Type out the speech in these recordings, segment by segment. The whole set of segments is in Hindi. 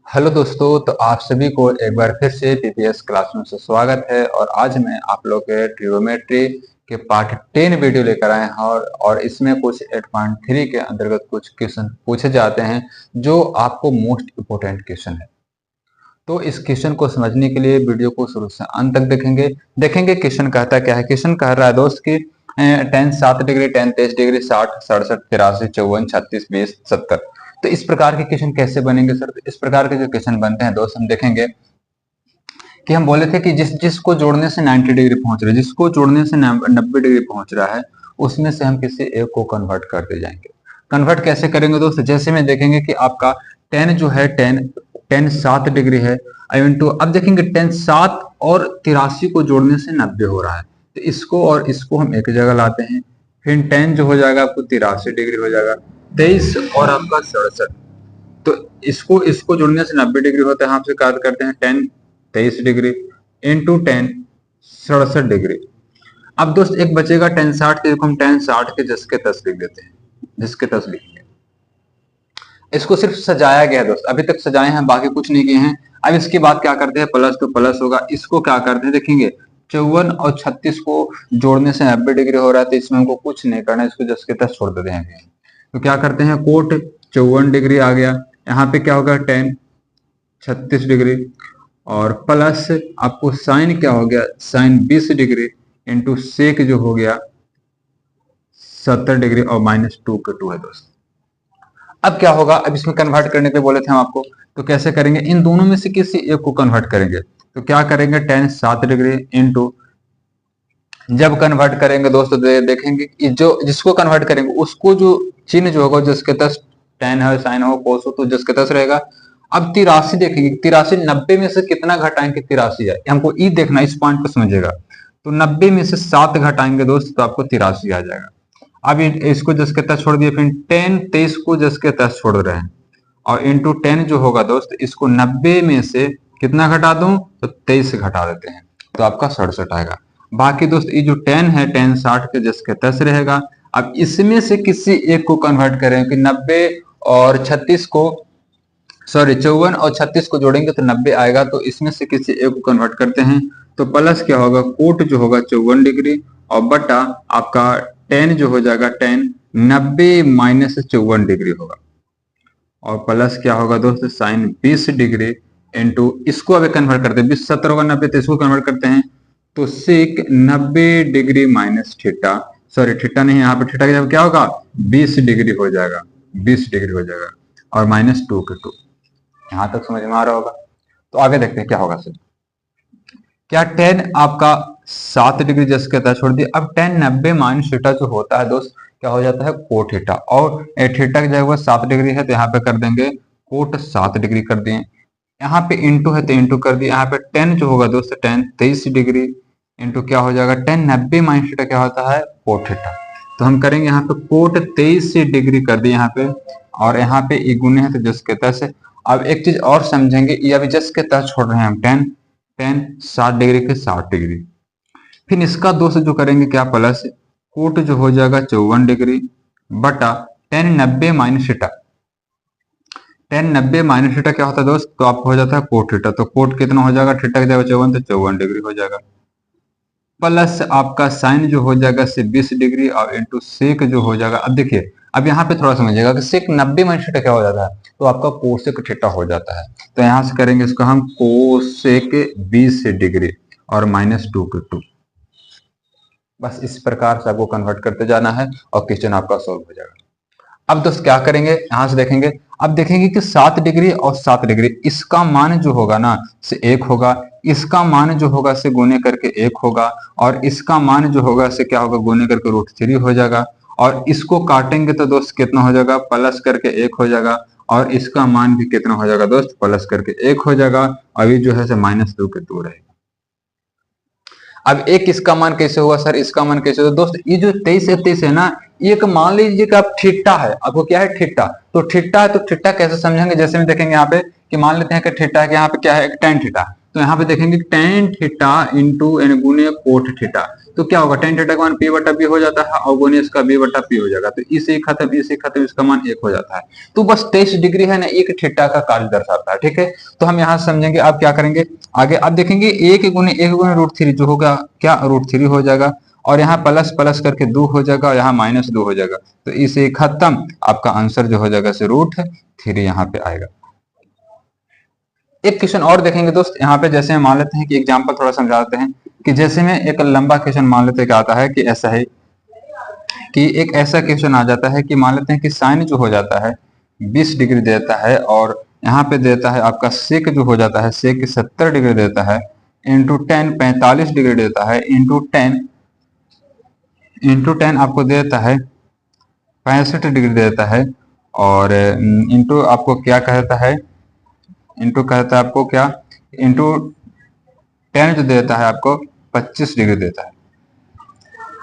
हेलो दोस्तों, तो आप सभी को एक बार फिर से पीपीएस क्लासरूम से स्वागत है। और आज मैं आप लोग के ट्रिग्नोमेट्री के पार्ट 10 वीडियो लेकर आए हैं और इसमें कुछ 8.3 के अंतर्गत कुछ क्वेश्चन पूछे जाते हैं जो आपको मोस्ट इम्पोर्टेंट क्वेश्चन है। तो इस क्वेश्चन को समझने के लिए वीडियो को शुरू से अंत तक देखेंगे क्वेश्चन कहता क्या है। क्वेश्चन कह रहा है दोस्त कि टेन 7 डिग्री, टेन 23 डिग्री, 60, 67, 83, 54, 36, 20, 70। तो इस प्रकार के क्वेश्चन कैसे बनेंगे सर? तो इस प्रकार के जो क्वेश्चन बनते हैं दोस्त, हम देखेंगे कि हम बोले थे कि जिसको जोड़ने से 90 डिग्री पहुंच रहा है, जिसको जोड़ने से 90 डिग्री पहुंच रहा है, उसमें से हम किसी एक को कन्वर्ट करते जाएंगे। कन्वर्ट कैसे करेंगे दोस्त? जैसे में देखेंगे कि आपका 10 जो है 10 7 डिग्री है। आई मीन टू, अब देखेंगे 10 7 और 83 को जोड़ने से 90 हो रहा है, तो इसको और इसको हम एक जगह लाते हैं। फिर 10 जो हो जाएगा आपको 83 डिग्री हो जाएगा, 23 और आपका 67। तो इसको इसको जोड़ने से 90 डिग्री होता है, आपसे याद करते हैं 10 23 डिग्री इंटू 10 67 डिग्री। अब दोस्त एक बचेगा 10 60 के, हम 10 60 के जिसके 10 लिख देते हैं, जिसके 10 लिखेंगे। इसको सिर्फ सजाया गया दोस्त, अभी तक सजाए हैं, बाकी कुछ नहीं किए हैं। अब इसके बाद क्या करते हैं, प्लस तो प्लस होगा, इसको क्या करते हैं देखेंगे 54 और 36 को जोड़ने से 90 डिग्री हो रहा है, तो इसमें हमको कुछ नहीं करना, इसको जस के तस छोड़ देते हैं। तो क्या करते हैं, कोट 54 डिग्री आ गया, यहाँ पे क्या होगा 10 36 डिग्री, और प्लस आपको साइन क्या हो गया, साइन 20 डिग्री इंटू सेक जो हो गया 70 डिग्री, और -2 के 2 है दोस्त। अब क्या होगा, अब इसमें कन्वर्ट करने के बोले थे हम आपको, तो कैसे करेंगे, इन दोनों में से किसी एक को कन्वर्ट करेंगे। तो क्या करेंगे 10 7 डिग्री इंटू, जब कन्वर्ट करेंगे दोस्तों देखेंगे कि जो जिसको कन्वर्ट करेंगे उसको जो चिन्ह जो होगा, जिसके 10 टेन हो, साइन हो, कोस हो, तो जिसके 10 रहेगा। अब 83 देखेंगे, 83 90 में से कितना घटाएंगे, 83 है, हमको ई देखना, इस पॉइंट को समझिएगा। तो 90 में से 7 घटाएंगे दोस्त, तो आपको 83 आ जाएगा। अब इसको जस के तस छोड़ दिए, फिर 10 23 को जस के तस छोड़ रहे हैं, और इंटू 10 जो होगा दोस्त, इसको 90 में से कितना घटा दूं, तो 23 घटा देते हैं, तो आपका 67 आएगा। बाकी दोस्त ये जो 10 है 10 60 के जस के तस रहेगा। अब इसमें से किसी एक को कन्वर्ट करें कि 90 और 36 को, सॉरी 54 और 36 को जोड़ेंगे तो 90 आएगा, तो इसमें से किसी एक को कन्वर्ट करते हैं। तो प्लस क्या होगा, कोट जो होगा 54 डिग्री, और बटा आपका 10 जो हो जाएगा 10 90 माइनस 54 डिग्री होगा, और प्लस क्या होगा दोस्त, साइन 20 डिग्री इंटू, इसको अगर कन्वर्ट करते हैं 20 70 होगा 90, तो इसको कन्वर्ट करते हैं, तो सेक 90 degree minus theta, sorry theta नहीं, यहाँ पे थीटा की जगह क्या होगा 20 डिग्री हो जाएगा, 20 डिग्री हो जाएगा, और -2 के 2। यहां तक समझ में आ रहा होगा। तो आगे देखते हैं क्या होगा सर। क्या 10 आपका 7 डिग्री जस के तहत छोड़ दिया, अब 10 90 माइनस थीटा जो होता है दोस्त, क्या हो जाता है कोट थीटा, और थीटा की जगह 7 डिग्री है, तो यहाँ पे कर देंगे कोट 7 डिग्री कर दिए। यहाँ पे इंटू है तो इंटू कर दिया, यहाँ पे 10 जो होगा दोस्त 10 23 डिग्री इंटू क्या हो जाएगा 10 90 माइनस थीटा क्या होता है कोट थीटा, तो हम करेंगे यहाँ पे कोट 23 डिग्री कर दिए यहाँ पे, और यहाँ पे ई गुने है तो जस के तहत से। अब एक चीज और समझेंगे, ये अभी जस के तहत छोड़ रहे हैं हम 10 10 60 डिग्री के 60 डिग्री, फिर इसका दोस्त जो करेंगे क्या प्लस कोट जो हो जाएगा 54 डिग्री बटा 10 90 माइनस थीटा, 10 90 माइनस थीटा क्या होता है दोस्त, तो आपको हो जाता है कोट थीटा, तो कोट कितना हो जाएगा, थीटा की जगह 54 तो 54 डिग्री हो जाएगा, प्लस आपका साइन जो हो जाएगा से 20 डिग्री, और इंटू सेक जो हो जाएगा। अब देखिए, अब यहाँ पे थोड़ा समझिएगा कि सेक 90 माइनस थीटा क्या हो जाता है, तो आपका कोसेक थीटा हो जाता है। तो यहाँ से करेंगे इसको हम कोसेक 20 डिग्री और -2 के 2। बस इस प्रकार से आपको कन्वर्ट करते जाना है और क्वेश्चन आपका सॉल्व हो जाएगा। अब दोस्त क्या करेंगे, यहां से देखेंगे, अब देखेंगे कि 7 डिग्री और 7 डिग्री, इसका मान जो होगा ना से 1 होगा, इसका मान जो होगा से गुने करके 1 होगा, और इसका मान जो होगा से क्या होगा गुने करके √3 हो जाएगा, और इसको काटेंगे तो दोस्त कितना हो जाएगा, प्लस करके 1 हो जाएगा, और इसका मान भी कितना हो जाएगा दोस्त, प्लस करके 1 हो जाएगा, अभी जो है से -2 के 2 रहेगा। अब एक इसका मान कैसे होगा सर, इसका मान कैसे होगा दोस्त, ये जो 23 है ना, ये मान लीजिए कि आप थीटा है, आपको क्या है थीटा, तो थीटा है, तो थीटा कैसे समझेंगे, जैसे में देखेंगे यहाँ पे कि मान लेते हैं कि थीटा है, कि यहाँ पे क्या है टेन थीटा, तो यहाँ पे देखेंगे टेन थीटा इंटू गुने कोट थीटा, तो क्या होगा, टेन थीटा का मान पी बटा बी हो जाता है और गुने इसका बी बटा पी हो जाएगा, तो इसे खत्म इसे खत्म, इसका मान 1 हो जाता है। तो बस 23 डिग्री है ना, एक थीटा का कार्य दर्शाता है। ठीक है, तो हम यहाँ समझेंगे। अब क्या करेंगे आगे, अब देखेंगे 1 गुने √3 जो होगा क्या √3 हो जाएगा, और यहाँ प्लस प्लस करके 2 हो जाएगा और यहाँ -2 हो जाएगा, तो इसे खत्म, आपका आंसर जो हो जाएगा √3 यहाँ पे आएगा। एक क्वेश्चन और देखेंगे दोस्त, यहाँ पे जैसे हम मान लेते हैं कि एग्जांपल थोड़ा समझाते हैं कि जैसे में एक लंबा क्वेश्चन मान लेते हैं क्या आता है कि ऐसा है कि एक ऐसा क्वेश्चन आ जाता है कि मान लेते हैं कि साइन जो हो जाता है 20 डिग्री देता है, और यहाँ पे देता है आपका सेक जो हो जाता है सेक 70 डिग्री देता है, इंटू 10 45 डिग्री देता है, इंटू 10 आपको देता है 65 डिग्री देता है, और इंटू आपको क्या कहता है, इंटू कहता है आपको क्या, इंटू 10 जो देता है आपको 25 डिग्री देता है।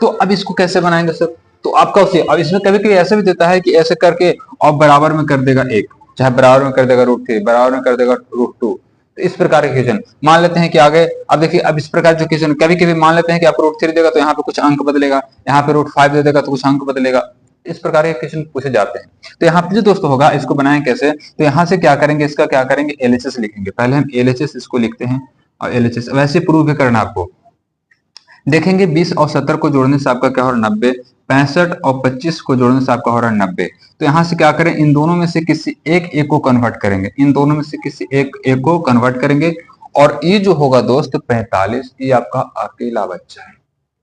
तो अब इसको कैसे बनाएंगे सर, तो आपका उसे, अब इसमें कभी कभी ऐसे भी देता है कि ऐसे करके और बराबर में कर देगा 1, चाहे बराबर में कर देगा √3, बराबर में कर देगा √2, तो इस प्रकार के क्वेश्चन मान लेते हैं कि आगे। अब देखिए, अब इस प्रकार जो क्वेश्चन कभी कभी मान लेते हैं कि आपको √3 देगा तो यहाँ पे कुछ अंक बदलेगा, यहाँ पे √5 दे देगा तो कुछ अंक बदलेगा, इस प्रकार के क्वेश्चन पूछे जाते हैं। तो यहाँ पे जो दोस्तों होगा, इसको बनाएं कैसे, तो यहाँ से क्या करेंगे, इसका क्या करेंगे, LHS लिखेंगे। पहले हम LHS इसको लिखते हैं, और LHS वैसे प्रूव करना आपको। देखेंगे 20 और 70 को जोड़ने से आपका क्या हो रहा है 90, 65 और 25 को जोड़ने से आपका हो रहा है 90। तो यहाँ से क्या करें, इन दोनों में से किसी एक को कन्वर्ट करेंगे, इन दोनों में से किसी एक को कन्वर्ट करेंगे, और ये जो होगा दोस्त 45, ये आपका अकेला बच्चा है,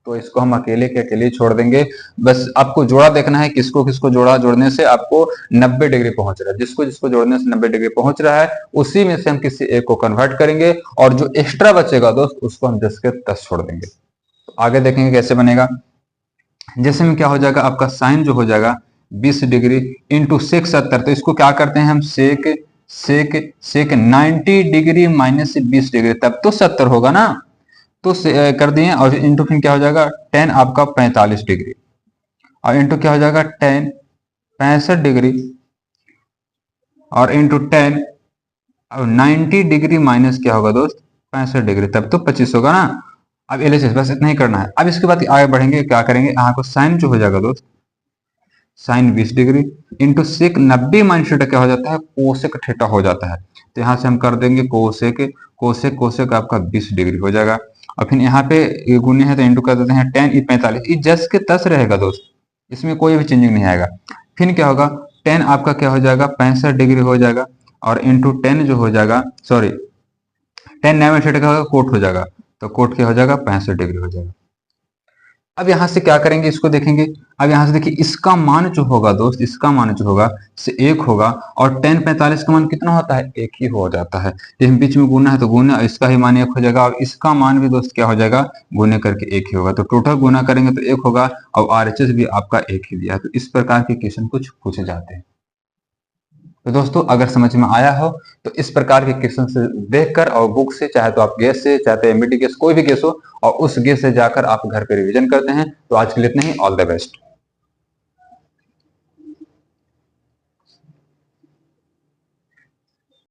तो इसको हम अकेले के अकेले छोड़ देंगे। बस आपको जोड़ा देखना है, किसको किसको जोड़ा, जोड़ने से आपको 90 डिग्री पहुंच रहा है, जिसको जिसको जोड़ने से 90 डिग्री पहुंच रहा है उसी में से हम किसी एक को कन्वर्ट करेंगे, और जो एक्स्ट्रा बचेगा दोस्त उसको हम 10 के 10 छोड़ देंगे। तो आगे देखेंगे कैसे बनेगा। जैसे में क्या हो जाएगा, आपका साइन जो हो जाएगा 20 डिग्री इंटू सेक 70, तो इसको क्या करते हैं हम, सेक 90 डिग्री माइनस 20 डिग्री, तब तो 70 होगा ना, तो कर दिए, और इंटू फिर क्या हो जाएगा 10 आपका 45 डिग्री, और इंटू क्या हो जाएगा 10 65 डिग्री, और इंटू 10 और 90 डिग्री माइनस क्या होगा दोस्त 65 डिग्री, तब तो 25 होगा ना। अब LHS बस इतना ही करना है। अब इसके बाद आगे बढ़ेंगे, क्या करेंगे, यहाँ को साइन जो हो जाएगा दोस्त, sine 20 degree into sec 90 minus theta क्या हो जाता है, कोसेक थीटा हो जाता है, तो यहाँ से हम कर देंगे कोसेक, कोसेक कोसेक आपका 20 डिग्री हो जाएगा, और फिर यहाँ पे गुने है तो इंटू कर देते हैं 10 45, ये जस के तस रहेगा दोस्त, इसमें कोई भी चेंजिंग नहीं आएगा। फिर क्या होगा 10 आपका क्या हो जाएगा 65 डिग्री हो जाएगा, और इंटू 10 जो हो जाएगा, सॉरी 10 9 थीटा का होगा कोट हो जाएगा, तो कोट क्या हो जाएगा 65 डिग्री हो जाएगा। अब यहां से क्या करेंगे, इसको देखेंगे। अब यहां से देखिए, इसका मान जो होगा दोस्त, इसका मान जो होगा से 1 होगा, और 10 45 का मान कितना होता है 1 ही हो जाता है, लेकिन बीच में गुना है तो गुना, इसका ही मान 1 हो जाएगा, और इसका मान भी दोस्त क्या हो जाएगा गुने करके 1 ही होगा, तो टोटल गुना करेंगे तो 1 होगा, और RHS भी आपका 1 ही दिया है। तो इस प्रकार के क्वेश्चन कुछ पूछे जाते हैं। तो दोस्तों, अगर समझ में आया हो तो इस प्रकार के क्वेश्चन से देखकर और बुक से, चाहे तो आप गेस से, चाहे तो MBT गेस, कोई भी गेस हो, और उस गेस से जाकर आप घर पे रिवीजन करते हैं। तो आज के लिए इतना ही, ऑल द बेस्ट।